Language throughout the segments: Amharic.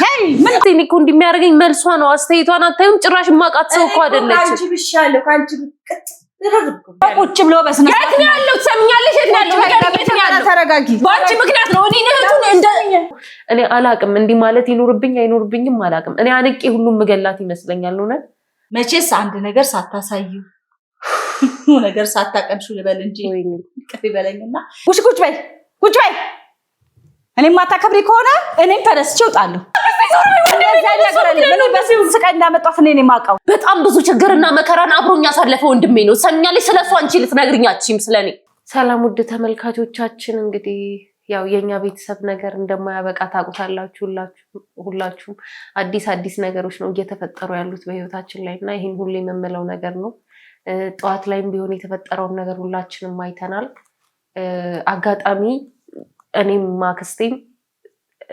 ሄይ ምን ትንኩ እንደሚያርገኝ መልሷ ነው አስተይቷን አታዩም ጭራሽ ማቃት ሰው እኮ አይደለች አንቺ ብሻለሁ ካንቺ ብቅጥ ቁጭ ብሎ በስነ የት ነው ያለው ትሰምኛለሽ የት ነው ያለው ተረጋጊ ባንቺ ምክንያት ነው እኔ ነህቱን እንደ እኔ አላቅም እንዲ ማለት ይኖርብኝ አይኖርብኝም አላቅም እኔ አንቄ ሁሉም መገላት ይመስለኛል ነው መቼስ አንድ ነገር ሳታሳዩ ነገር ሳታቀምሹ ልበል እንጂ ቀፊ በለኝና ቁጭ በይ እኔ ማታከብሪ ከሆነ እኔም ተነስቼ እወጣለሁ በጣም ብዙ ችግርና መከራን አብሮኛ ያሳለፈ ወንድሜ ነው ሰምኛለሽ ስለሱ አንቺ ልትነግሪኛችም ስለኔ ሰላም ውድ ተመልካቾቻችን እንግዲህ ያው የኛ ቤተሰብ ነገር እንደማያበቃ ታውቁታላችሁ ሁላችሁም አዲስ ነገሮች ነው እየተፈጠሩ ያሉት በህይወታችን ላይና ይሄን ሁሉ የመመለው ነገር ነው ጧት ላይም ቢሆን የተፈጠረውን ነገር ሁላችንም አይተናል አጋጣሚ እኔም ማክስቴም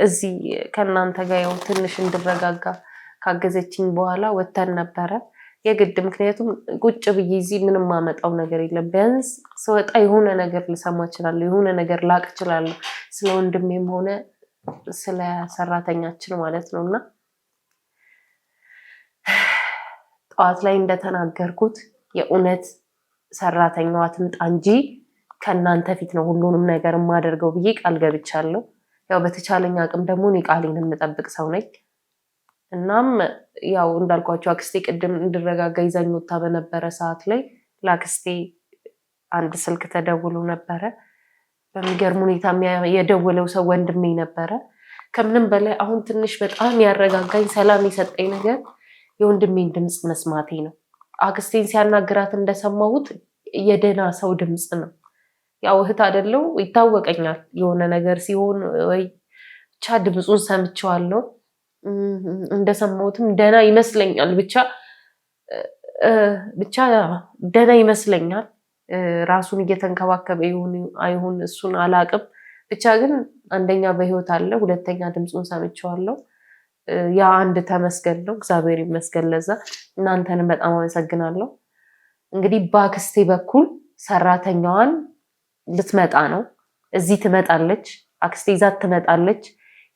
እዚህ ከናንተ ጋር ያው ትንሽ እንድረጋጋ ካገዘችኝ በኋላ ወተን ነበረ የግድ ምክንያቱም ቁጭ ብዬ እዚህ ምንም ማመጣው ነገር የለም ቢያንስ ሰውጣ የሆነ ነገር ልሰማ እችላለሁ የሆነ ነገር ላቅ እችላለሁ ስለ ወንድሜም ሆነ ስለ ሰራተኛችን ማለት ነውና ጧት ላይ እንደተናገርኩት የኡነት ሰራተኛዋ ትምጣ እንጂ ከናንተ ፊት ነው ሁሉንም ነገር ማደርገው ብዬ ቃል ገብቻለሁ ያው በተቻለኝ አቅም ደግሞ እኔ ቃሌን እንጠብቅ ሰው ነኝ እናም ያው እንዳልኳችሁ አክስቴ ቅድም እንድረጋጋ ይዛኝ ወጣ በነበረ ሰዓት ላይ ላክስቴ አንድ ስልክ ተደውሎ ነበረ በሚገርም ሁኔታ የደወለው ሰው ወንድሜ ነበረ ከምንም በላይ አሁን ትንሽ በጣም ያረጋጋኝ ሰላም የሰጠኝ ነገር የወንድሜን ድምጽ መስማቴ ነው አክስቴን ሲያናግራት እንደሰማሁት የደና ሰው ድምጽ ነው ያው እህት አይደለው ይታወቀኛል የሆነ ነገር ሲሆን ወይ ብቻ ድምጹን ሰምቼዋለሁ እንደሰማሁትም ደና ይመስለኛል ብቻ ደና ይመስለኛል ራሱን እየተንከባከበ አይሁን እሱን አላቅም ብቻ ግን አንደኛ በህይወት አለ ሁለተኛ ድምጹን ሰምቼዋለሁ ያ አንድ ተመስገን ነው እግዚአብሔር ይመስገን ለዛ እናንተንም በጣም አመሰግናለሁ እንግዲህ ባክስቴ በኩል ሰራተኛዋን ልትመጣ ነው እዚህ ትመጣለች አክስቴ ዛት ትመጣለች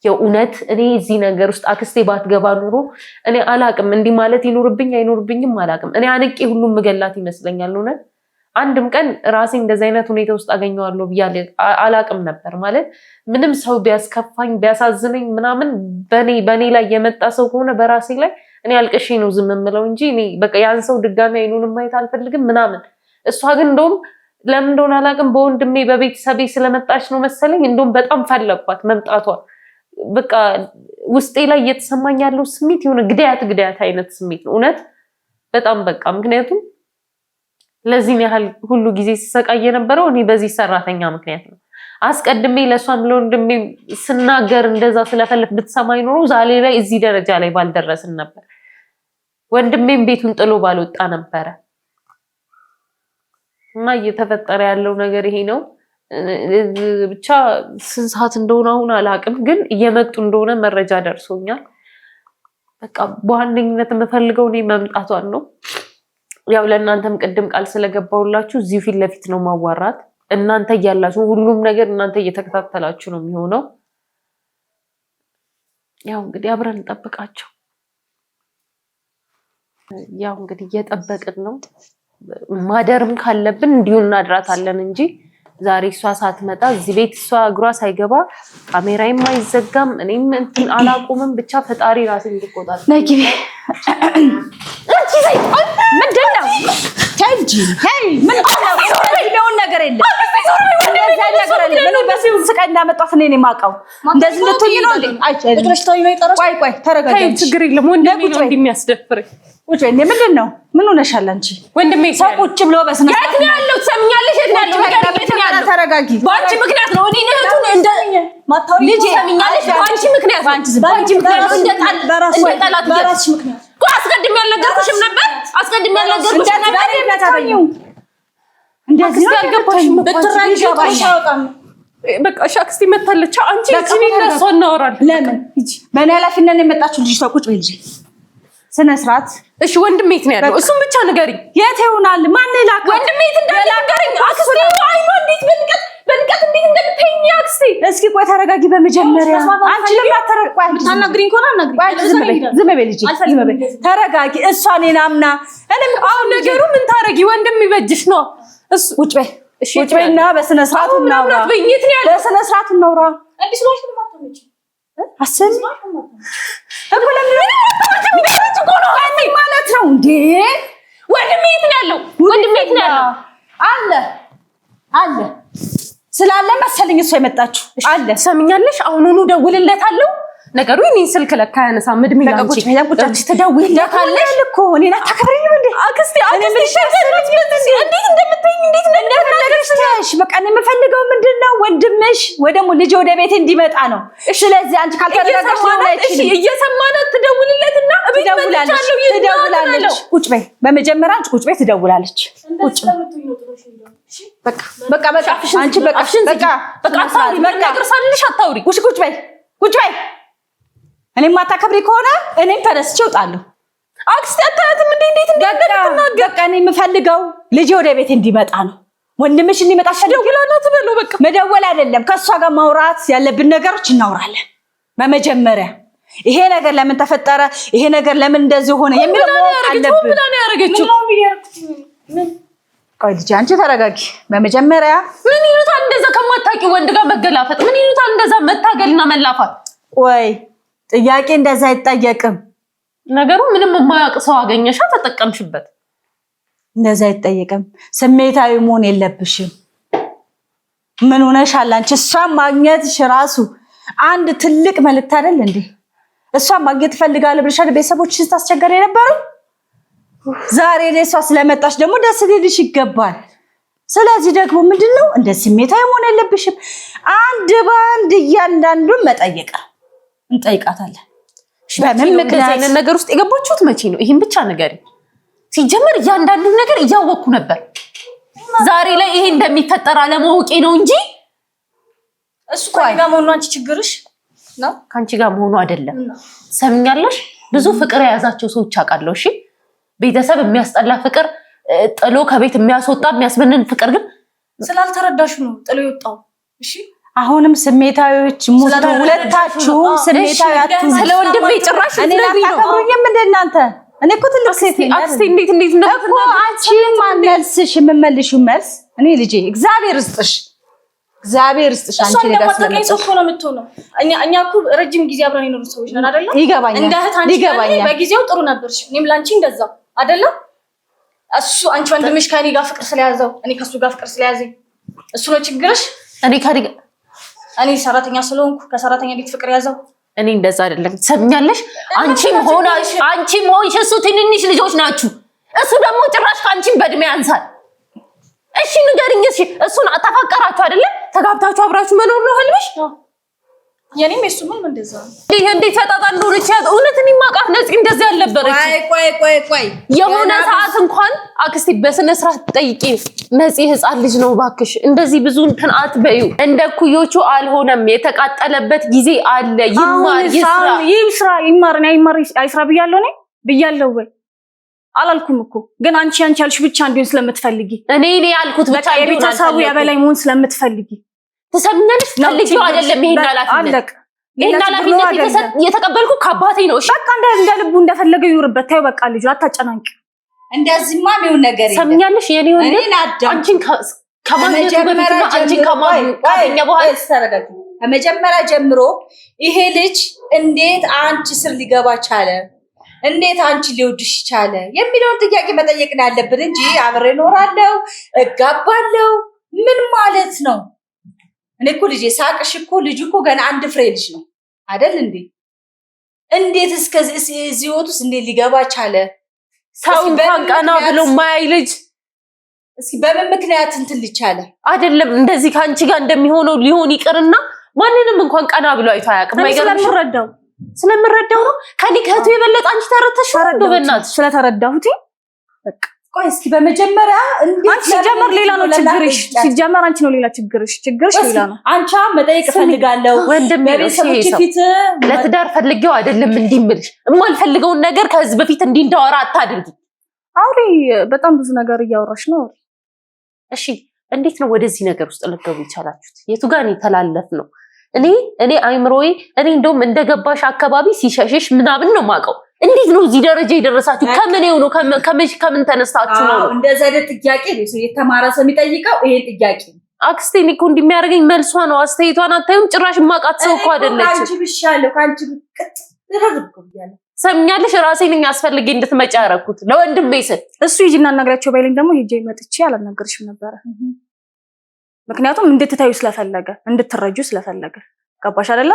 የኡነት እኔ እዚህ ነገር ውስጥ አክስቴ ባትገባ ኑሮ እኔ አላቅም እንዲ ማለት ይኖርብኝ አይኖርብኝም አላቅም እኔ አንቄ ሁሉም መገላት ይመስለኛል ነው አንድም ቀን ራሴ እንደዚህ አይነት ሁኔታ ውስጥ አገኘዋለሁ ብያለ አላቅም ነበር ማለት ምንም ሰው ቢያስከፋኝ ቢያሳዝነኝ ምናምን በኔ ላይ የመጣ ሰው ከሆነ በራሴ ላይ እኔ አልቀሼ ነው ዝም የምለው እንጂ እኔ በቃ ያን ሰው ድጋሚ አይኑንም ማየት አልፈልግም ምናምን እሷ ግን እንደውም ለምን እንደሆነ አላቅም በወንድሜ በቤተሰቤ ስለመጣች ነው መሰለኝ እንደውም በጣም ፈለኳት መምጣቷ በቃ ውስጤ ላይ እየተሰማኝ ያለው ስሜት የሆነ ግዳያት አይነት ስሜት ነው እውነት በጣም በቃ ምክንያቱም ለዚህ ያህል ሁሉ ጊዜ ሲሰቃይ የነበረው እኔ በዚህ ሰራተኛ ምክንያት ነው አስቀድሜ ለሷም ለወንድሜ ስናገር እንደዛ ስለፈለፍ ብትሰማኝ ኖሮ ዛሬ ላይ እዚህ ደረጃ ላይ ባልደረስን ነበር ወንድሜም ቤቱን ጥሎ ባልወጣ ነበር እና እየተፈጠረ ያለው ነገር ይሄ ነው ብቻ ስንት እንደሆነ አሁን አላቅም ግን እየመጡ እንደሆነ መረጃ ደርሶኛል በቃ በዋነኝነት የምፈልገው እኔ መምጣቷን ነው ያው ለእናንተም ቅድም ቃል ስለገባውላችሁ እዚሁ ፊት ለፊት ነው ማዋራት እናንተ ያያላችሁ ሁሉም ነገር እናንተ እየተከታተላችሁ ነው የሚሆነው ያው እንግዲህ አብረን እንጠብቃቸው ያው እንግዲህ እየጠበቅን ነው ማደርም ካለብን እንዲሁ እናድራታለን እንጂ ዛሬ እሷ ሳትመጣ እዚህ ቤት እሷ እግሯ ሳይገባ ካሜራዬም አይዘጋም እኔም እንትን አላቆምም ብቻ ፈጣሪ ራሴ እንዲቆጣጥ ነግቢ አንቺ ዘይ ምንድነው ታንጂ ሄይ ምንድነው ነገር የለም እንደዛ ነገር የለም ምን በሲው ስቃይ እንዳመጣት እኔ ነኝ ማቀው እንደዚህ ልትይ ነው እንዴ ቁጥርሽታው ነው ይጠራሽ ቆይ ተረጋጊ ችግር የለም ወንድሜ ነው እንደሚያስደፍረኝ ቁጭ እንዴ ምንድነው ምን ሆነሻል አንቺ ወንድሜ ሰው ቁጭ ብሎ በስነ የት ነው ያለው ትሰምኛለሽ የት ነው ያለው ተረጋጊ ባንቺ ምክንያት ነው እኔ ነህቱን እንደ ማታው ልጅ ትሰምኛለሽ ባንቺ ምክንያት እንደጣላት በራስሽ ምክንያት አስቀድም ያልነገርኩሽም ነበር አስቀድም ያልነገርኩሽ ነበር እንደዚህ ያልገባሽም በትራንጂሽ አውጣም በቃ ሻክስቲ መታለች አንቺ እዚህ ነው እናወራለን ለምን ሂጂ በእኔ ኃላፊነት ነው የመጣችው ልጅ ተው ቁጭ በይ ልጅ ስነ ስርዓት። እሺ ወንድሜ የት ነው ያለው? እሱን ብቻ ንገሪኝ። የት ይሆናል? ማን ላከው? ወንድሜ የት እንዳለ ንገሪኝ። አክስቴ አይኖ እንዴት በንቀት እንዴት እንደምትይኝ አክስቴ። እስኪ ቆይ ተረጋጊ በመጀመሪያ። አንቺ ለምን አትረጋጊ? ታናግሪኝ ከሆነ አናግሪኝ። ዝም በይ ልጅ፣ ዝም በይ ተረጋጊ። እሷ እኔን አምና አሁን ነገሩ ምን ታረጊ? ወንድም ይበጅሽ ነው እሱ። ቁጭ በይ ቁጭ በይና በስነ ስርዓቱ እናውራ። በስነ ስርዓቱ እናውራ። አዲስ ነው ማጥተምጪ አሰን እኮ ለምን ማለት ነው እንዴ? ወንድሜ የት ነው ያለው? ወንድሜ የት ነው ያለው? አለ ስላለ መሰለኝ እሷ የመጣችው አለ። ሰምኛለሽ? አሁኑኑ ደውልለታለሁ። ነገሩ እኔን ስልክ ለካ ያነሳም እድሜ ላንቺ ትደውይለታለሽ እኮ እኔን አታከብሪኝም እንዴ? አክስቴ እንዴት እንደምትይኝ እንዴት እንደምትነግርሽ በቃ እኔ የምፈልገው ምንድነው ወንድምሽ ወይ ደግሞ ልጅ ወደ ቤት እንዲመጣ ነው። ስለዚህ አንቺ ካልተረጋጋሽ ነው። እሺ እየሰማናት ትደውልለትና እቤት መጥቻለሁ ትደውላለች። ቁጭ በይ በመጀመሪያ አንቺ ቁጭ በይ ትደውላለች። ቁጭ በቃ አንቺ አታውሪ። ቁጭ በይ እኔ ማታከብሪ ከሆነ እኔም ተነስቼ እወጣለሁ። አክስቴ አታያትም እንዴ? እንዴት እንደምትናገር። በቃ እኔ የምፈልገው ልጅ ወደ ቤት እንዲመጣ ነው። ወንድምሽ እንዲመጣ ደውላላት በለው። በቃ መደወል አይደለም፣ ከሷ ጋር ማውራት ያለብን ነገሮች እናውራለን። በመጀመሪያ ይሄ ነገር ለምን ተፈጠረ፣ ይሄ ነገር ለምን እንደዚህ ሆነ የሚለው ማወቅ አለብን። ምን ነው ያረጋችሁ? ቆይ ልጅ አንቺ ተረጋጊ። በመጀመሪያ ምን ይሉታል እንደዛ ከማታውቂ ወንድ ጋር መገላፈጥ? ምን ይሉታል እንደዛ መታገልና መላፋት? ወይ ጥያቄ እንደዛ አይጠየቅም። ነገሩ ምንም የማያውቅ ሰው አገኘሻ ተጠቀምሽበት። እንደዛ አይጠየቅም። ስሜታዊ መሆን የለብሽም። ምን ሆነሻል አንቺ? እሷን ማግኘትሽ ራሱ አንድ ትልቅ መልእክት አይደል እንዴ? እሷን ማግኘት ፈልጋለሁ ብለሻል ቤተሰቦችሽን ታስቸገሪ የነበረው። ዛሬ ላይ እሷ ስለመጣሽ ደግሞ ደስ ሊልሽ ይገባል። ስለዚህ ደግሞ ምንድነው እንደ ስሜታዊ መሆን የለብሽም። አንድ ባንድ እያንዳንዱን መጠየቅ እንጠይቃታለን። በምን ምክንያት ነገር ውስጥ የገባችሁት መቼ ነው? ይሄን ብቻ ንገሪኝ። ሲጀመር እያንዳንዱን ነገር እያወቅኩ ነበር። ዛሬ ላይ ይሄ እንደሚፈጠር አለማወቄ ነው እንጂ እሱ ከኔ ጋር መሆኑ አንቺ ችግርሽ ነው። ካንቺ ጋር መሆኑ አይደለም። ሰምኛለሽ? ብዙ ፍቅር የያዛቸው ሰዎች አውቃለሁ። እሺ ቤተሰብ የሚያስጠላ ፍቅር፣ ጥሎ ከቤት የሚያስወጣ የሚያስበንን ፍቅር ግን ስላልተረዳሽ ነው ጥሎ ይወጣው። እሺ አሁንም ስሜታዊዎች ሙሉ ሁለታችሁ ስሜታዊ አትሁኑ። ስለወንድሜ ጭራሽ እኔ አታከብሩኝም እንደ እናንተ። እኔ እኮ ትልቅ ሴት ነኝ። አክስቴ እንዴት እኮ አንቺ ማንልስሽ የምመልሽው መልስ እኔ ልጄ እግዚአብሔር ይስጥሽ አንቺ ነገር ስለማታውቂኝ ሰው እኮ ነው የምትሆነው። እኛ እኮ ረጅም ጊዜ አብረን የኖሩ ሰዎች ነን አይደል? ይገባኛል። እንደ እህት አንቺ በጊዜው ጥሩ ነበርሽ፣ እኔም ላንቺ እንደዛው አይደል? እሱ አንቺ ወንድምሽ ከኔ ጋር ፍቅር ስለያዘው እኔ ከሱ ጋር ፍቅር ስለያዘኝ እሱ ነው ችግርሽ። እኔ ሰራተኛ ስለሆንኩ ከሰራተኛ ቤት ፍቅር ያዘው። እኔ እንደዛ አይደለም። ትሰምኛለሽ? አንቺም ሆንሽ እሱ ትንንሽ ልጆች ናችሁ። እሱ ደግሞ ጭራሽ ከአንቺም በእድሜ ያንሳል። እሺ ንገሪኝ። እሺ እሱን ተፋቀራችሁ አይደለ? ተጋብታችሁ አብራችሁ መኖር ነው ህልምሽ? የኔም የሱም እንደዛ ነው። ይሄ እንዴት ፈጣጣ እንደሆነች እውነት እኔ ማውቃት ነፂ እንደዚህ አልነበረች። ቆይ የሆነ ሰዓት እንኳን አክስቴ በስነ ስርዓት ጠይቂ። ነፂ ህፃን ልጅ ነው ባክሽ፣ እንደዚህ ብዙ እንትን አትበዩ። እንደ ኩዮቹ አልሆነም። የተቃጠለበት ጊዜ አለ። ይማር አይስራ ብያለሁ ወይ አላልኩም እኮ። ግን አንቺ ያልሽ ብቻ እንዲሆን ስለምትፈልጊ እኔ ያልኩት ብቻ የቤተሰቡ የበላይ መሆን ስለምትፈልጊ ትሰምኛለሽ? ፈልጊው አይደለም ይሄን ኃላፊነት የተቀበልኩ ከአባቴ ነው። እሺ በቃ እንደ ልቡ እንደፈለገው ይኖርበት። ታዩ በቃ ልጁ አታጨናንቂ። እንደዚህማ ነው ነገር የለም። ሰምኛለሽ? የኔ ወንድ አንቺን ከማግኘቱ በፊትና አንቺን ካገኘ በኋላ ተረጋጊ። ከመጀመሪያ ጀምሮ ይሄ ልጅ እንዴት አንቺ ስር ሊገባ ቻለ፣ እንዴት አንቺ ሊወድሽ ቻለ የሚለውን ጥያቄ መጠየቅ ነው ያለብን እንጂ አብሬ እኖራለሁ እጋባለሁ ምን ማለት ነው? እኔ እኮ ልጄ ሳቅሽ እኮ ልጁ እኮ ገና አንድ ፍሬ ልጅ ነው አይደል እንዴ? እንዴት እስከዚህ እዚህ ወጥ ውስጥ እንዴት ሊገባ ቻለ? ሰው እንኳን ቀና ብሎ ማያይ ልጅ እስኪ በምን ምክንያት እንትን ልቻለ አይደለም? እንደዚህ ካንቺ ጋር እንደሚሆነው ሊሆን ይቅርና ማንንም እንኳን ቀና ብሎ አይቶ አያውቅም። ስለምረዳው ነው። ከኔ ከእህቱ የበለጠ አንቺ ተረተሽ ነው። በእናትሽ ስለተረዳሁት በቃ ቆይ እስኪ በመጀመሪያ እንዴት ሲጀመር ሌላ ነው ችግርሽ ሲጀመር አንቺ ነው ሌላ ችግርሽ ሌላ ነው አንቺ መጠየቅ ፈልጋለሁ ወንድሜ በቤተሰቦቼ ፊት ለትዳር ፈልጌው አይደለም እንዲምልሽ የማልፈልገውን ነገር ከዚህ በፊት እንዳወራ አታድርጊ አውሪ በጣም ብዙ ነገር እያወራሽ ነው እሺ እንዴት ነው ወደዚህ ነገር ውስጥ ልትገቡ ይቻላችሁት የቱ ጋር ነው ተላለፍ ነው እኔ አይምሮዬ እኔ እንደውም እንደገባሽ አካባቢ ሲሸሽሽ ምናምን ነው ማቀው እንዴት ነው እዚህ ደረጃ የደረሳችሁ ከምን ነው ከምን ተነስታችሁ ነው እንደዛ አይነት ጥያቄ ነው የተማረ ሰው የሚጠይቀው ይሄ ጥያቄ አክስቴ እኮ እንደሚያደርገኝ መልሷ ነው አስተያየቷን አታዩም ጭራሽ ማቃት ሰው እኮ አይደለች አንቺ ብሻለሁ ካንቺ ብቅጥ ተረግኩኛል ሰምኛለሽ ራሴን ያስፈልገ እንድትመጪ ያረኩት ለወንድሜ ስል እሱ ይጂና አናግራቸው ባይልኝ ደግሞ ሄጄ መጥቼ አላናገርሽም ነበር ምክንያቱም እንድትታዩ ስለፈለገ እንድትረጁ ስለፈለገ ገባሽ አይደለ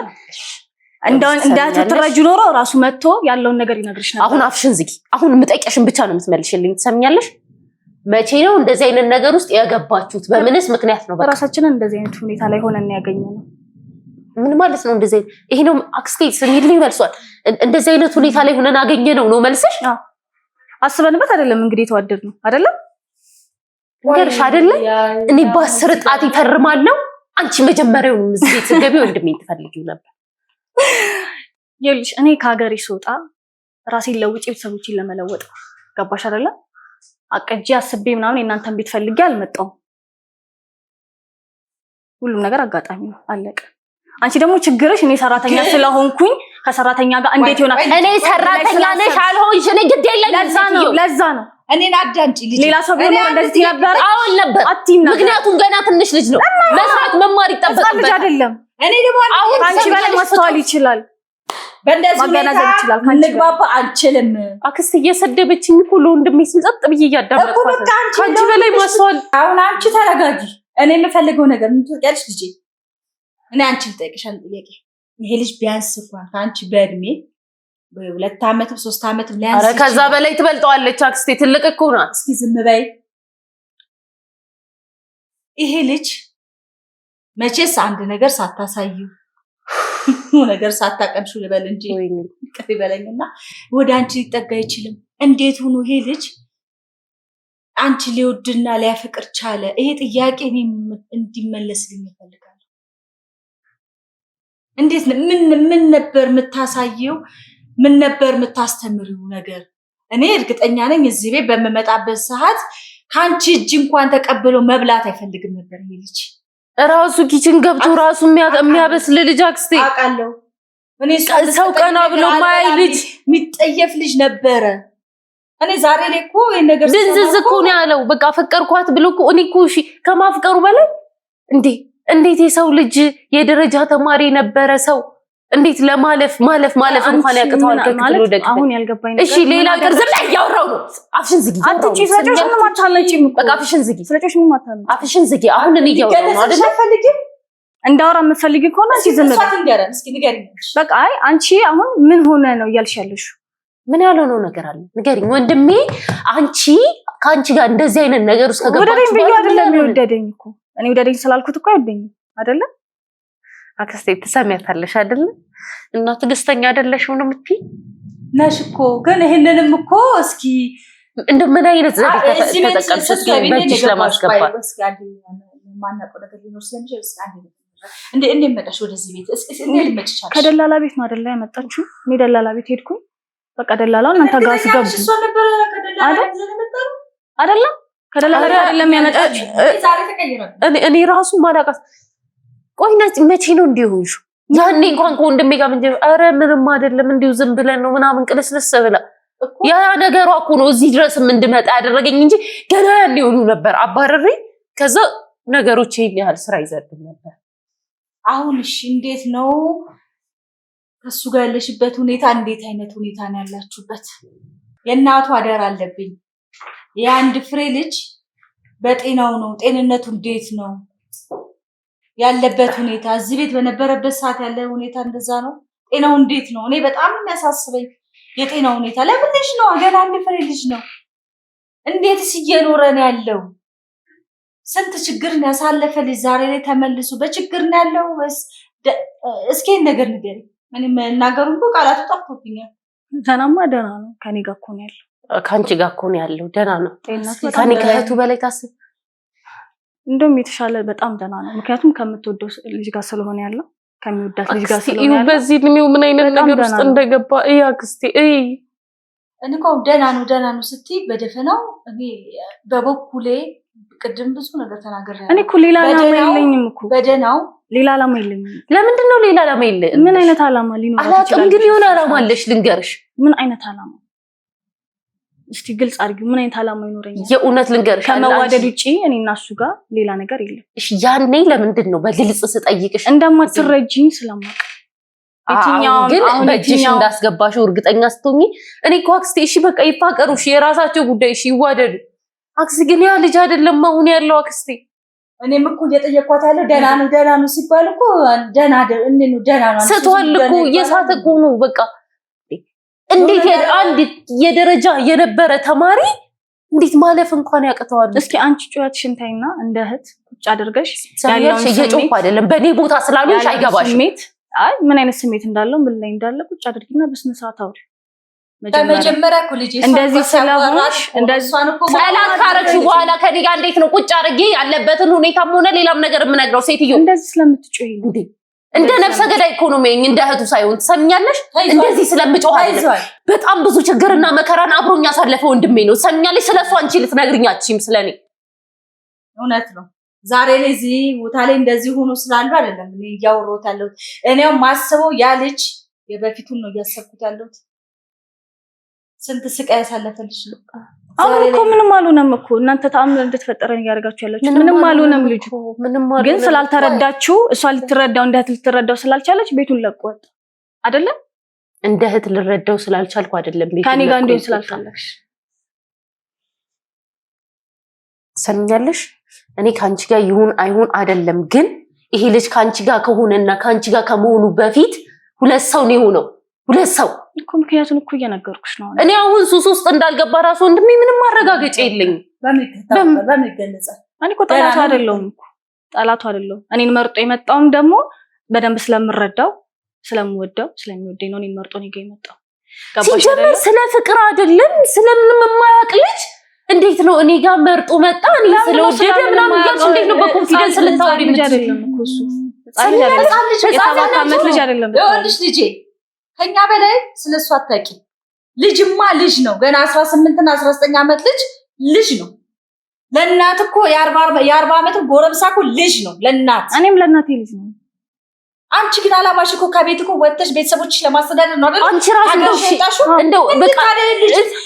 እንዳትረጁ ኖሮ ራሱ መጥቶ ያለውን ነገር ይነግርሽ ነበር አሁን አፍሽን ዝጊ አሁን ምጠቂያሽን ብቻ ነው የምትመልሽልኝ ትሰምኛለሽ መቼ ነው እንደዚህ አይነት ነገር ውስጥ ያገባችሁት በምንስ ምክንያት ነው በራሳችንን እንደዚህ አይነት ሁኔታ ላይ ሆነን ያገኘነው ምን ማለት ነው እንደዚህ ይሄ ነው አክስቴ ስሚልኝ መልሷል እንደዚህ አይነት ሁኔታ ላይ ሆነን አገኘነው ነው መልስሽ አስበንበት አይደለም እንግዲህ ተዋደድ ነው አይደለም ነገርሽ አይደለ እኔ በአስር ጣት ይፈርማለሁ አንቺ መጀመሪያውን ምዝቤት ገቢ ወንድሜ ትፈልጊው ነበር ይልሽ እኔ ከሀገሬ ስወጣ ራሴን ለውጪ ቤተሰቦችን ለመለወጥ ገባሽ አይደለ አቀጂ አስቤ ምናምን እናንተን ቤት ፈልጌ አልመጣሁም ሁሉም ነገር አጋጣሚ ነው አለቀ አንቺ ደግሞ ችግርሽ እኔ ሰራተኛ ስለሆንኩኝ ከሰራተኛ ጋር እንዴት ይሆናል እኔ ሰራተኛ ነሽ አልሆንሽ እኔ ግድ የለኝም ለዛ ነው እኔን አዳምጪ ልጅ ሌላ ሰው ቢሆን እንደዚህ ነበር አሁን ነበር ምክንያቱም ገና ትንሽ ልጅ ነው መስራት መማር ይጠበቅበታል ልጅ አይደለም እኔ ደግሞ አንቺ በላይ ማስተዋል ይችላል በእንደዚህ ማገናዘብ ይችላል ንግባባ አንችልም አክስት እየሰደበችኝ እኮ ለወንድሜ ስንጸጥ ብዬ እያዳመጥኳት አንቺ በላይ ማስተዋል አሁን አንቺ ተረጋጊ እኔ የምፈልገው ነገር ምን ትያለሽ ልጄ እኔ አንቺ ልጠይቅሻል ጥያቄ ይሄ ልጅ ቢያንስ እንኳን ከአንቺ በእድሜ በ2 አመት 3 አመት ሊያንስ አረ ከዛ በላይ ትበልጠዋለች አክስቴ ትልቅ እኮ ናት እስኪ ዝም በይ ይሄ ልጅ መቼስ አንድ ነገር ሳታሳዩ ነገር ሳታቀምሹ ልበል እንጂ ቅፍ ይበለኝና ወደ አንቺ ሊጠጋ አይችልም እንዴት ሆኖ ይሄ ልጅ አንቺ ሊወድና ሊያፈቅር ቻለ ይሄ ጥያቄ እኔም እንዲመለስልኝ እፈልጋለሁ እንዴት ምን ነበር የምታሳየው ምን ነበር የምታስተምሪው ነገር እኔ እርግጠኛ ነኝ እዚህ ቤት በመመጣበት ሰዓት ካንቺ እጅ እንኳን ተቀብሎ መብላት አይፈልግም ነበር ይሄ ልጅ ራሱ ኪችን ገብቶ ራሱ የሚያበስል ልጅ አክስቴ አውቃለሁ እኔ ሰው ቀና ብሎ ማይ ልጅ የሚጠየፍ ልጅ ነበረ እኔ ዛሬ ላይ እኮ ይሄ ነገር ድንዝዝ እኮ ነው ያለው በቃ ፈቀርኳት ብሎ እኮ እኔ እኮ እሺ ከማፍቀሩ በላይ እንዴት የሰው ልጅ የደረጃ ተማሪ ነበረ ሰው እንዴት ለማለፍ እንኳን ያቅተዋል ከክፍሉ ደግ አሁን ያልገባኝ ነገር እሺ ሌላ ነገር ዝም ላይ ያወራው ነው አፍሽን ዝጊ አትጪ ስለጮሽ ምን ማታለጪም በቃ አፍሽን ዝጊ ስለጮሽ ምን ማታለጪ አፍሽን ዝጊ አሁን እኔ ያወራው ነው አይደል ፈልጊ እንዳወራ የምትፈልጊ ከሆነ አንቺ ዝም በይ እስኪ ንገሪኝ በቃ አይ አንቺ አሁን ምን ሆነ ነው እያልሻለሽ ምን ያለው ነው ነገር አለ ንገሪኝ ወንድሜ አንቺ ካንቺ ጋር እንደዚህ አይነት ነገር ውስጥ ከገባችሁ ወደደኝ ብዬ አይደለም ይወደደኝ እኮ እኔ ወደደኝ ስላልኩት እኮ አይወደኝ አይደለ አክስቴ ትሰሚያታለሽ አይደለ እና ትግስተኛ አይደለሽም ነው የምትይ ነሽ እኮ ግን ይሄንንም እኮ እስኪ እንደምን አይነት ዘዴ ተጠቀምሽ እስኪ በእጅሽ ለማስገባት እስኪ አንዴ ማናቆ ነገር ሊኖር ስለሚችል እስኪ አንዴ እንዴ መጣሽ ወደዚህ ቤት እስኪ እንዴ ልመጭቻለሽ ከደላላ ቤት ነው አይደለ ያመጣችሁ እኔ ደላላ ቤት ሄድኩኝ በቃ ደላላው እናንተ ጋር አስገቡ እሷ ነበር ከደላላ ቤት ለመጣው አይደለ ከደላላ ቤት አይደለም ያመጣችሁ ዛሬ ተቀየረ እኔ ራሱ ማላቃስ ቆይና መቼ ነው እንዲሆንሽ ያኔ እንኳን ከወንድሜ ጋር ምን አረ ምንም አይደለም እንዲሁ ዝም ብለን ነው ምናምን ቅልስልስ ብላ ያ ነገሯ እኮ ነው እዚህ ድረስም እንድመጣ ያደረገኝ እንጂ ገና ያኔ ሆኑ ነበር አባረሬ ከዛ ነገሮች ያህል ስራ ይዘድም ነበር አሁን እሺ እንዴት ነው ከሱ ጋር ያለሽበት ሁኔታ እንዴት አይነት ሁኔታ ነው ያላችሁበት የእናቱ አደር አለብኝ የአንድ ፍሬ ልጅ በጤናው ነው ጤንነቱ እንዴት ነው ያለበት ሁኔታ እዚህ ቤት በነበረበት ሰዓት ያለ ሁኔታ እንደዛ ነው ጤናው እንዴት ነው እኔ በጣም የሚያሳስበኝ የጤናው ሁኔታ ለምንሽ ነው ገና አንድ ፍሬ ልጅ ነው እንዴትስ እየኖረ ነው ያለው ስንት ችግርን ያሳለፈ ልጅ ዛሬ ላይ ተመልሶ በችግር ነው ያለው እስኪ ነገር ንገሪ ምንም እናገሩ እኮ ቃላቱ ጠፍቶብኛል ደህናማ ደህና ነው ከኔ ጋር እኮ ነው ያለው ካንቺ ጋር እኮ ነው ያለው ደህና ነው ከኔ ከእህቱ በላይ ታስብ እንደውም የተሻለ በጣም ደህና ነው ምክንያቱም ከምትወደው ልጅ ጋር ስለሆነ ያለው ከሚወዳት ልጅ ጋር ስለሆነ ያለው በዚህ እድሜው ምን አይነት ነገር ውስጥ እንደገባ አክስቴ እንኳ ደህና ነው ስትይ በደፈናው እኔ በበኩሌ ቅድም ብዙ ነገር ተናግሬያለሁ እኔ እኮ ሌላ ዓላማ የለኝም እኮ በደናው ሌላ ዓላማ የለኝም ለምንድን ነው ሌላ ዓላማ የለ ምን አይነት ዓላማ ሊኖር ይችላል አላውቅም ግን የሆነ ዓላማ አለሽ ልንገርሽ ምን አይነት ዓላማ እስቲ ግልጽ አድርጊው ምን አይነት ዓላማ ይኖረኛል የእውነት ልንገርሽ ከመዋደድ ውጪ እኔና እሱ ጋር ሌላ ነገር የለም እሺ ያኔ ለምንድን ነው በግልጽ ስጠይቅሽ እንደማትረጂኝ ስለማውቅ የትኛው ግን በእጅሽ እንዳስገባሽው እርግጠኛ ስትሆኚ እኔ እኮ አክስቴ እሺ በቃ ይፋቀሩ እሺ የራሳቸው ጉዳይ እሺ ይዋደዱ አክስቴ ግን ያ ልጅ አይደለም አሁን ያለው አክስቴ እኔም እኮ እየጠየኳት ያለው ደህና ነው ሲባል እኮ ደህና ነው ስትዋል እኮ እየሳተ እኮ ነው በቃ እንዴት አንድ የደረጃ የነበረ ተማሪ እንዴት ማለፍ እንኳን ያቅተዋል እስኪ አንቺ ጩኸትሽን ታይና እንደ እህት ቁጭ አድርገሽ ያለውን እየጮኩ አይደለም በኔ ቦታ ስላሉሽ አይገባሽም ስሜት አይ ምን አይነት ስሜት እንዳለው ምን ላይ እንዳለ ቁጭ አድርጊና በስነ ስርዓት አውሪ መጀመሪያ እኮ ልጅ እንደዚህ ስለሆነሽ እንደዚህ ሰላም ካረግሽ በኋላ ከኔ ጋር እንዴት ነው ቁጭ አድርጌ ያለበትን ሁኔታም ሆነ ሌላም ነገር የምነግረው ሴትዮ እንደዚህ ስለምትጮይ እንዴ እንደ ነፍሰ ገዳይ ኢኮኖሚ እንደ እህቱ ሳይሆን ትሰሚኛለሽ እንደዚህ ስለምጮህ አይደለም በጣም ብዙ ችግርና መከራን አብሮኛ ያሳለፈ ወንድሜ ነው ትሰሚኛለሽ ስለሱ አንቺ ልትነግሪኛችም ስለኔ እውነት ነው ዛሬ ላይ እዚህ ቦታ ላይ እንደዚህ ሆኖ ስላሉ አይደለም እኔ እያወራሁት ያለሁት እኔው ማስበው ያ ልጅ የበፊቱን ነው እያሰብኩት ያለሁት ስንት ስቃይ ያሳለፈልሽ ነው አሁን እኮ ምንም አልሆነም እኮ እናንተ ተአምር እንደተፈጠረ ያርጋችሁ ያላችሁ ምንም አልሆነም ልጅ ግን ስላልተረዳችሁ እሷ ልትረዳው እንደ እህት ልትረዳው ስላልቻለች ቤቱን ለቆ ወጣ አይደለ እንደ እህት ልረዳው ስላልቻልኩ አይደለም ቤቱን ከኔ ጋር እንደው ስላልፈለግሽ ሰምኛለሽ እኔ ካንቺ ጋር ይሁን አይሁን አይደለም ግን ይሄ ልጅ ካንቺ ጋር ከሆነና ካንቺ ጋር ከመሆኑ በፊት ሁለት ሰው ነው የሆነው ሁለት ሰው እኮ ምክንያቱን እኮ እየነገርኩሽ ነው እኔ አሁን ሱስ ውስጥ እንዳልገባ ራሱ ወንድሜ ምንም ማረጋገጫ የለኝም በሚገለጸ እኔ እኮ ጠላቱ አይደለም እኔን መርጦ የመጣውም ደግሞ በደንብ ስለምረዳው ስለምወደው ስለሚወደኝ ነው እኔን መርጦ እኔ ጋር የመጣው ገባሽ አይደል ስለ ፍቅር አይደለም ስለምንም የማያውቅ ልጅ እንዴት ነው እኔ ጋር መርጦ መጣ እኔ ስለወደደ ምናምን ያልሽ እንዴት ነው በኮንፊደንስ ልታወሪ አይደለም እኮ እሱ የሰባት ዓመት ልጅ አይደለም ይኸውልሽ ልጄ ከኛ በላይ ስለሱ አታውቂ ልጅማ ልጅ ነው ገና 18 እና 19 ዓመት ልጅ ነው ለእናት እኮ የ40 ዓመት ጎረምሳ እኮ ልጅ ነው ለእናት እኔም ለእናቴ ልጅ ነው አንቺ ግን አላማሽ እኮ ከቤት እኮ ወጥተሽ ቤተሰቦችሽ ለማስተዳደር ነው አይደል አንቺ ራስሽ እንደው በቃ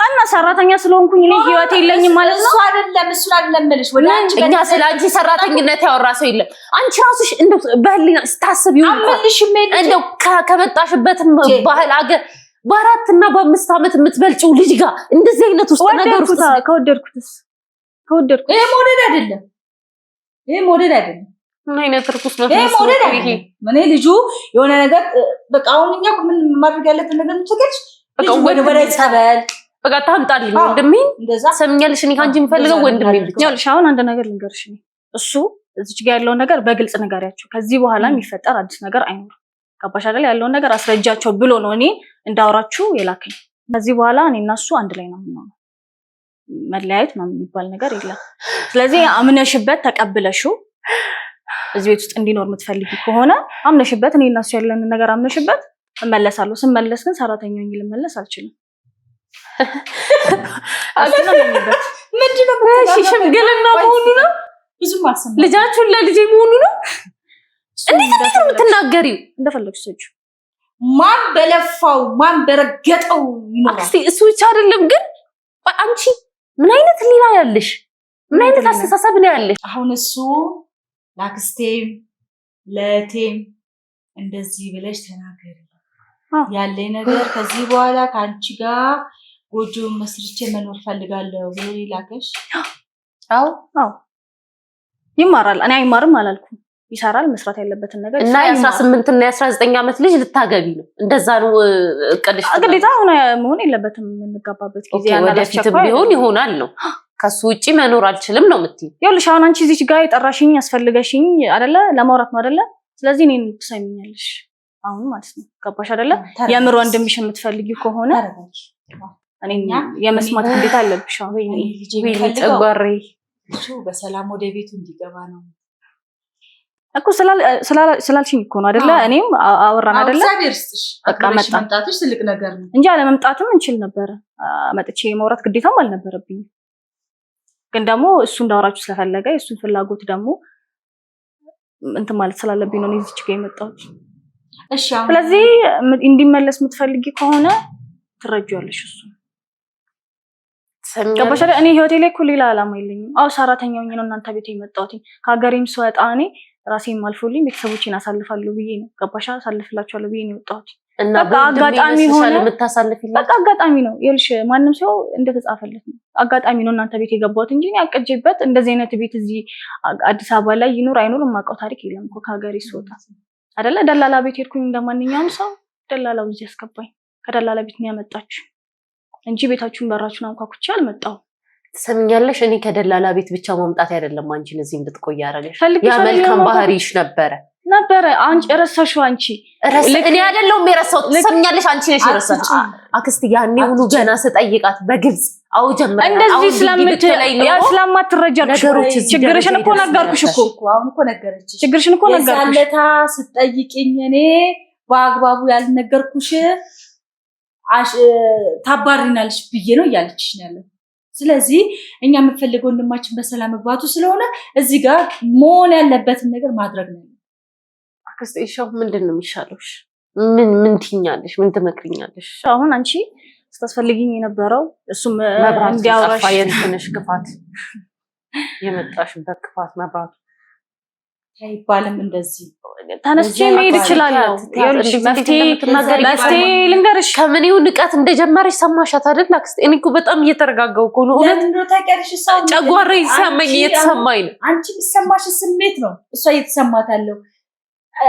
እና ሰራተኛ ስለሆንኩኝ እኔ ህይወት የለኝም ማለት ነው እሱ አይደለም ልሽ ወደ አንቺ እኛ ስለአንቺ ሰራተኝነት ያወራ ሰው የለም አንቺ ራስሽ እንደው በህሊና ስታስቢው እንደው ከመጣሽበት ባህል አገር በ4 እና በ5 ዓመት የምትበልጪው ልጅ ጋር እንደዚህ አይነት ውስጥ ነገር ውስጥ ከወደድኩት ይሄ ሞዴል አይደለም ምን አይነት ርኩስ ነው ይሄ ምን ልጁ የሆነ ነገር በቃ አሁን እኛ ምን ማድረግ ያለብን ነገር ትከልሽ ወደ ጸበል በቃ ታምጣልኝ ወንድሜ ሰምኛለሽ እኔ ካንቺ የምፈልገው ወንድሜ ብቻ ይኸውልሽ አሁን አንድ ነገር ልንገርሽ እሱ እዚች ጋር ያለው ነገር በግልጽ ንገሪያቸው ከዚህ በኋላ የሚፈጠር አዲስ ነገር አይኖርም ገባሽ አይደል ያለውን ነገር አስረጃቸው ብሎ ነው እኔ እንዳወራችሁ የላከኝ ከዚህ በኋላ እኔና እሱ አንድ ላይ ነው የምንሆነው መለያየት ምናምን የሚባል ነገር የለም ስለዚህ አምነሽበት ተቀብለሽው እዚህ ቤት ውስጥ እንዲኖር የምትፈልጊ ከሆነ አምነሽበት እኔ እና እሱ ያለንን ነገር አምነሽበት እመለሳለሁ ስመለስ ግን ሰራተኛ ሆኜ ልመለስ አልችልም ምንድነው እሺ ሽምግልና መሆኑ ነው ብዙም አልሰማም ልጃችሁን ለልጄ መሆኑ ነው እንዴት ነው የምትናገሪው እንደፈለግሽ ሰጪ ማን በለፋው ማን በረገጠው ይኖራል እስቲ እሱ ብቻ አይደለም ግን አንቺ ምን አይነት ሊና ያለሽ ምን አይነት አስተሳሰብ ነው ያለሽ አሁን እሱ ላክስቴም ለቴም እንደዚህ ብለሽ ተናገሪ ያለኝ ነገር ከዚህ በኋላ ካንቺ ጋር ጎጆ መስርቼ መኖር ፈልጋለሁ ብሎ ይላከሽ አው ይማራል እኔ አይማርም አላልኩም ይሰራል መስራት ያለበትን ነገር እና የ18 እና የ19 ዓመት ልጅ ልታገቢ ነው እንደዛ ነው እቅድሽ ግዴታ ሆነ መሆን የለበትም የምንጋባበት ጊዜ ወደፊትም ቢሆን ይሆናል ነው ከሱ ውጪ መኖር አልችልም ነው የምትይ ይኸውልሽ አሁን አንቺ እዚህ ጋር የጠራሽኝ ያስፈልገሽኝ አይደለ ለማውራት ነው አይደለ ስለዚህ እኔን ትሰሚኛለሽ አሁን ማለት ነው ገባሽ አይደለ የምር ወንድምሽ የምትፈልጊው ከሆነ እኔ የመስማት ግዴታ አለብሽ። ወይ ጨጓሬ በሰላም ወደ ቤቱ እንዲገባ ነው እኮ ስላልሽኝ እኮ ነው አይደለ? እኔም አወራን አይደለ? እግዚአብሔር ይስጥሽ። በቃ መምጣትሽ ትልቅ ነገር ነው እንጂ አለመምጣትም እንችል ነበር። መጥቼ የመውራት ግዴታም አልነበረብኝም። ግን ደግሞ እሱ እንዳወራችሁ ስለፈለገ የእሱን ፍላጎት ደግሞ እንትን ማለት ስላለብኝ ነው እዚህ ጋር የመጣሁት። እሺ ስለዚህ እንዲመለስ የምትፈልጊ ከሆነ ትረጂዋለሽ። እሱ ገባሽ አይደል? እኔ ህይወቴ ላይ እኮ ሌላ ዓላማ የለኝም። ሰራተኛ ሆኜ ነው እናንተ ቤት የመጣሁት። ከሀገሬም ስወጣ እኔ ራሴን አልፎልኝ ቤተሰቦቼን አሳልፋለሁ ብዬ ነው። ገባሽ? አሳልፍላችኋለሁ ብዬ ነው የወጣሁት። በቃ አጋጣሚ ሆነ። በቃ አጋጣሚ ነው። ይኸውልሽ ማንም ሰው እንደተጻፈለት ነው። አጋጣሚ ነው እናንተ ቤት የገባሁት እንጂ እኔ አቅጄበት እንደዚህ አይነት ቤት እዚህ አዲስ አበባ ላይ ይኖር አይኖር የማውቀው ታሪክ የለም እኮ። ከሀገሬ ስወጣ አይደለ ደላላ ቤት ሄድኩኝ እንደማንኛውም ሰው። ደላላው እዚህ ያስገባኝ። ከደላላ ቤት ነው ያመጣችሁ እንጂ ቤታችሁን በራችሁን አንኳኩቼ አልመጣሁም። ትሰምኛለሽ? እኔ ከደላላ ቤት ብቻ መምጣት አይደለም አንቺን እዚህ እንድትቆይ ያደረገሽ። ያ መልካም ባህሪሽ ነበረ። አንቺ ረሳሽው። አንቺ እኔ አይደለሁም የረሳሁት። ትሰምኛለሽ? አንቺ ነሽ የረሳችው። አክስቴ ያኔ ሁሉ ገና ስጠይቃት በግልጽ አው ጀመረ እንደዚህ ስለማትረጃ ችግርሽን እኮ ነገርኩሽ እኮ። አሁን እኮ ነገረችሽ። ችግርሽን እኮ ነገርኩሽ። የዛለታ ስጠይቅኝ እኔ በአግባቡ ያልነገርኩሽ ታባሪናልሽ ብዬ ነው እያለችሽ ነው ያለው። ስለዚህ እኛ የምንፈልገው ወንድማችን በሰላም መግባቱ ስለሆነ እዚህ ጋር መሆን ያለበትን ነገር ማድረግ ነው። አክስቴ ሻው ምንድን ነው የሚሻለውሽ? ምን ትኛለሽ? ምን ትመክሪኛለሽ? አሁን አንቺ ስታስፈልጊኝ የነበረው እሱም እንዲያወራሽ የእንትንሽ ክፋት የመጣሽበት ክፋት መብራቱ አይባልም። እንደዚህ ተነስቼ መሄድ እችላለሁ። መፍትሄ ልንገርሽ። ከምን ይሁን ንቀት እንደጀመረሽ ሰማሻት አይደል አክስቴ? እኔ እኮ በጣም እየተረጋጋሁ እኮ ነው። ጨጓራዬ ሲያመኝ እየተሰማኝ ነው። አንቺ የሚሰማሽ ስሜት ነው እሷ እየተሰማት ያለው።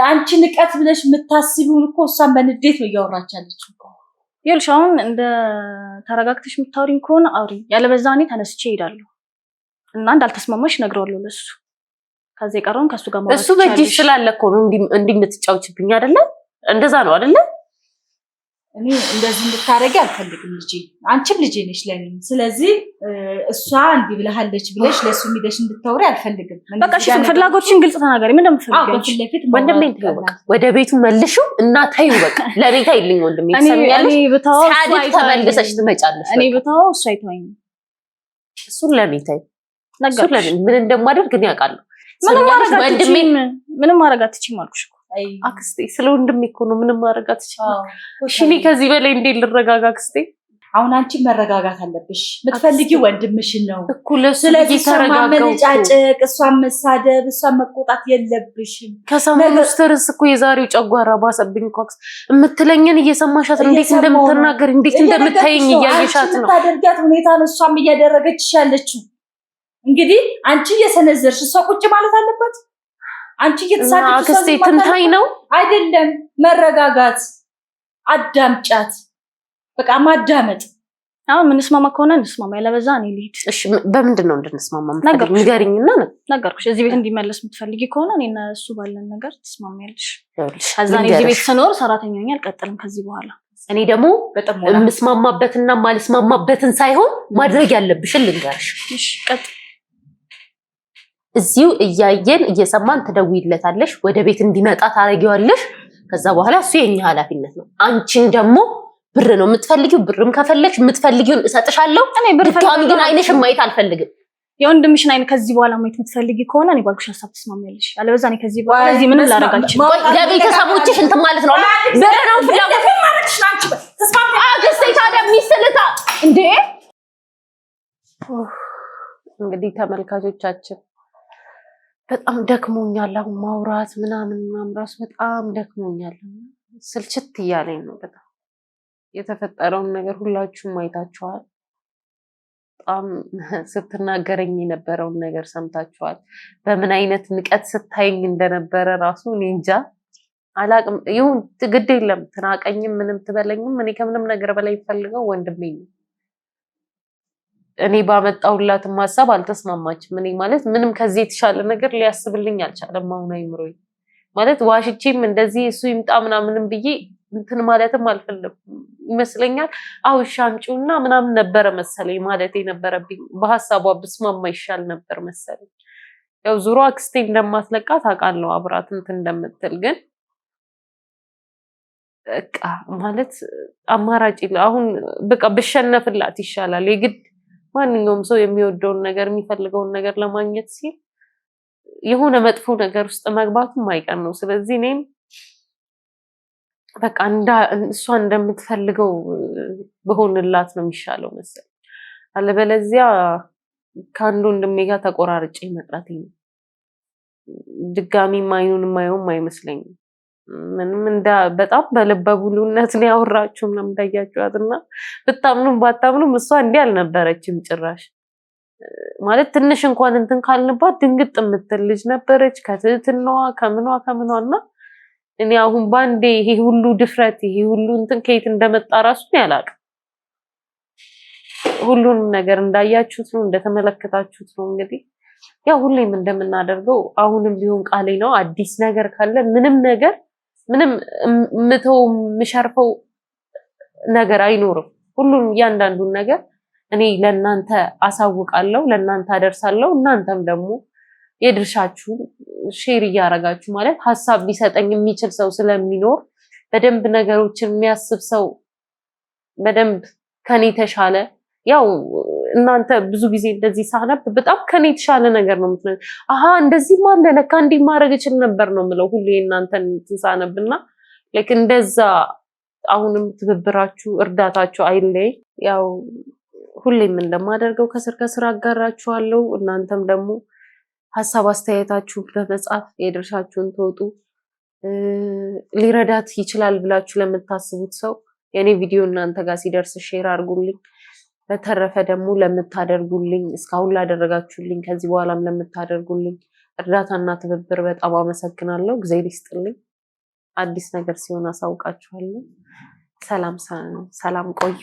አንቺ ንቀት ብለሽ የምታስቢውን እኮ እሷን በንዴት ነው እያወራች ያለችው። ይኸውልሽ አሁን እንደ ተረጋግተሽ የምታወሪኝ ከሆነ አውሪ። ያለበዛ እኔ ተነስቼ እሄዳለሁ እና እንዳልተስማማሽ እነግረዋለሁ ለሱ። ከዚህ ቀረውን ከሱ ጋር ማለት እሱ በእጅሽ ስላለ እኮ ነው እንድትጫውችብኝ አይደለ? እንደዛ ነው አይደለ? እኔ እንደዚህ እንድታረጊ አልፈልግም ልጄ። አንቺም ልጄ ነሽ ለኔ። ስለዚህ እሷ እንዲህ ብለሃለች ብለሽ ለሱ ሚደሽ እንድታወሪ አልፈልግም። በቃ እሺ፣ ፍላጎትሽን ግልጽ ተናገሪ። ምን እንደምትፈልጊ ወንድሜ ወደ ቤቱ መልሽው እና ታዩ። በቃ ለኔ ታይልኝ ወንድሜ። እኔ ብታው ተመልሰሽ ትመጫለሽ። እኔ ብታው እሱ አይተወኝም። እሱን ለኔ ታይ ነገር ምን እንደማደርግ ግን ያውቃለሁ። ምንም ማድረግ አትችይም አልኩሽ እኮ አክስቴ። ስለ ወንድሜ እኮ ነው። ምንም ማድረግ አትችይም። እሺ እኔ ከዚህ በላይ እንዴት ልረጋጋ አክስቴ? አሁን አንቺ መረጋጋት አለብሽ። የምትፈልጊው ወንድምሽን ነው እኮ። ስለዚህ ማመነጫጨቅ፣ እሷን መሳደብ፣ እሷን መቆጣት የለብሽም። ከሰሞኑ ስትርስ እኮ የዛሬው ጨጓራ ባሰብኝ እኮ የምትለኝን እየሰማሻት እንዴት እንደምትናገር እንዴት እንደምታየኝ እያየሻት ነው። ታደርጊያት ሁኔታ ነው እሷም እያደረገችሽ ያለችው። እንግዲህ አንቺ እየሰነዘርሽ እሷ ቁጭ ማለት አለባት። አንቺ እየተሳደብሽ አክስቴ ትንታይ ነው አይደለም። መረጋጋት፣ አዳምጫት። በቃ ማዳመጥ። አሁን ምንስማማ ከሆነ እንስማማ፣ ያለበዛ እኔ ልሂድ። እሺ በምንድን ነው እንድንስማማ? ንገሪኝና ነገርኩሽ። እዚህ ቤት እንዲመለስ የምትፈልጊ ከሆነ እኔና እሱ ባለን ነገር ትስማሚያለሽ። ከዛ እኔ እዚህ ቤት ስኖር ሰራተኛ ሆኜ አልቀጥልም ከዚህ በኋላ። እኔ ደግሞ የምስማማበትና ማልስማማበትን ሳይሆን ማድረግ ያለብሽን ልንገርሽ። እሺ ቀጥ እዚሁ እያየን እየሰማን ትደውይለታለሽ። ወደ ቤት እንዲመጣ ታረጊዋለሽ። ከዛ በኋላ እሱ የኛ ኃላፊነት ነው። አንቺን ደግሞ ብር ነው የምትፈልጊው። ብርም ከፈለግሽ የምትፈልጊውን እሰጥሻለሁ። ድጋሚ ግን አይንሽን ማየት አልፈልግም። የወንድምሽን አይን ከዚህ በኋላ ማየት የምትፈልጊ ከሆነ እኔ ባልኩሽ ሀሳብ ትስማሚያለሽ። አለበዛ እኔ ከዚህ በኋላ እዚህ ምንም ላደርግ አልችልም። ለቤተሰቦችሽ እንትን ማለት ነው። ብር ነው ፍላጎት ማለትሽ ናንቺ ተስማሚ አገስተይ ታዲያ ሚስልታ እንዴ። እንግዲህ ተመልካቾቻችን በጣም ደክሞኛል። አሁን ማውራት ምናምን ራሱ በጣም ደክሞኛል። ስልችት እያለኝ ነው በጣም። የተፈጠረውን ነገር ሁላችሁም አይታችኋል። በጣም ስትናገረኝ የነበረውን ነገር ሰምታችኋል። በምን አይነት ንቀት ስታይኝ እንደነበረ ራሱ እኔ እንጃ አላቅም። ይሁን ግድ የለም ትናቀኝም ምንም ትበለኝም። እኔ ከምንም ነገር በላይ ፈልገው ወንድሜ ነው። እኔ ባመጣሁላትም ሀሳብ አልተስማማችም። እኔ ማለት ምንም ከዚህ የተሻለ ነገር ሊያስብልኝ አልቻለም። አሁን አይምሮኝ ማለት ዋሽቼም እንደዚህ እሱ ይምጣ ምናምንም ብዬ እንትን ማለትም አልፈለኩም። ይመስለኛል። አው ሻምጪውና ምናምን ነበረ መሰለኝ ማለት የነበረብኝ በሐሳቧ ብስማማ ይሻል ነበር መሰለኝ። ያው ዙሮ አክስቴ እንደማትለቃት አውቃለሁ አብራት እንትን እንደምትል ግን በቃ ማለት አማራጭ አሁን በቃ ብሸነፍላት ይሻላል። የግድ ማንኛውም ሰው የሚወደውን ነገር የሚፈልገውን ነገር ለማግኘት ሲል የሆነ መጥፎ ነገር ውስጥ መግባቱ ማይቀር ነው። ስለዚህ እኔም በቃ እሷ እንደምትፈልገው በሆንላት ነው የሚሻለው መሰለኝ። አለበለዚያ ከአንዱ ወንድሜ ጋር ተቆራርጬ መቅረቴ ነው። ድጋሚ ማይኑን ማየውም አይመስለኝም። ምንም በጣም በልበ ሙሉነት ነው ያወራችሁ ምናምን እንዳያችኋት እና ብታምኑም ባታምኑም እሷ እንዲህ አልነበረችም ጭራሽ። ማለት ትንሽ እንኳን እንትን ካልንባት ድንግጥ የምትል ልጅ ነበረች ከትህትናዋ ከምኗ እና እኔ አሁን ባንዴ ይሄ ሁሉ ድፍረት ይሄ ሁሉ እንትን ከየት እንደመጣ ራሱ ያላቅም። ሁሉንም ነገር እንዳያችሁት ነው እንደተመለከታችሁት ነው። እንግዲህ ያው ሁሌም እንደምናደርገው አሁንም ቢሆን ቃሌ ነው። አዲስ ነገር ካለ ምንም ምተው ምሸርፈው ነገር አይኖርም። ሁሉም እያንዳንዱን ነገር እኔ ለእናንተ አሳውቃለሁ፣ ለእናንተ አደርሳለሁ። እናንተም ደግሞ የድርሻችሁ ሼር እያደረጋችሁ ማለት ሀሳብ ሊሰጠኝ የሚችል ሰው ስለሚኖር በደንብ ነገሮችን የሚያስብ ሰው በደንብ ከኔ ተሻለ ያው እናንተ ብዙ ጊዜ እንደዚህ ሳነብ በጣም ከኔ የተሻለ ነገር ነው የምትነግሩኝ። እንደዚህ ማለ ለካ እንዲህ ማድረግ እችል ነበር ነው የምለው ሁሌ እናንተን ሳነብና ላይክ እንደዛ አሁንም ትብብራችሁ እርዳታችሁ አይለይ። ያው ሁሌም እንደማደርገው ከስር አጋራችኋለሁ። እናንተም ደግሞ ሀሳብ አስተያየታችሁ በመጻፍ የድርሻችሁን ተወጡ። ሊረዳት ይችላል ብላችሁ ለምታስቡት ሰው የኔ ቪዲዮ እናንተ ጋር ሲደርስ ሼር አድርጉልኝ። በተረፈ ደግሞ ለምታደርጉልኝ እስካሁን ላደረጋችሁልኝ ከዚህ በኋላም ለምታደርጉልኝ እርዳታና ትብብር በጣም አመሰግናለሁ። እግዚአብሔር ይስጥልኝ። አዲስ ነገር ሲሆን አሳውቃችኋለሁ። ሰላም ቆዩ።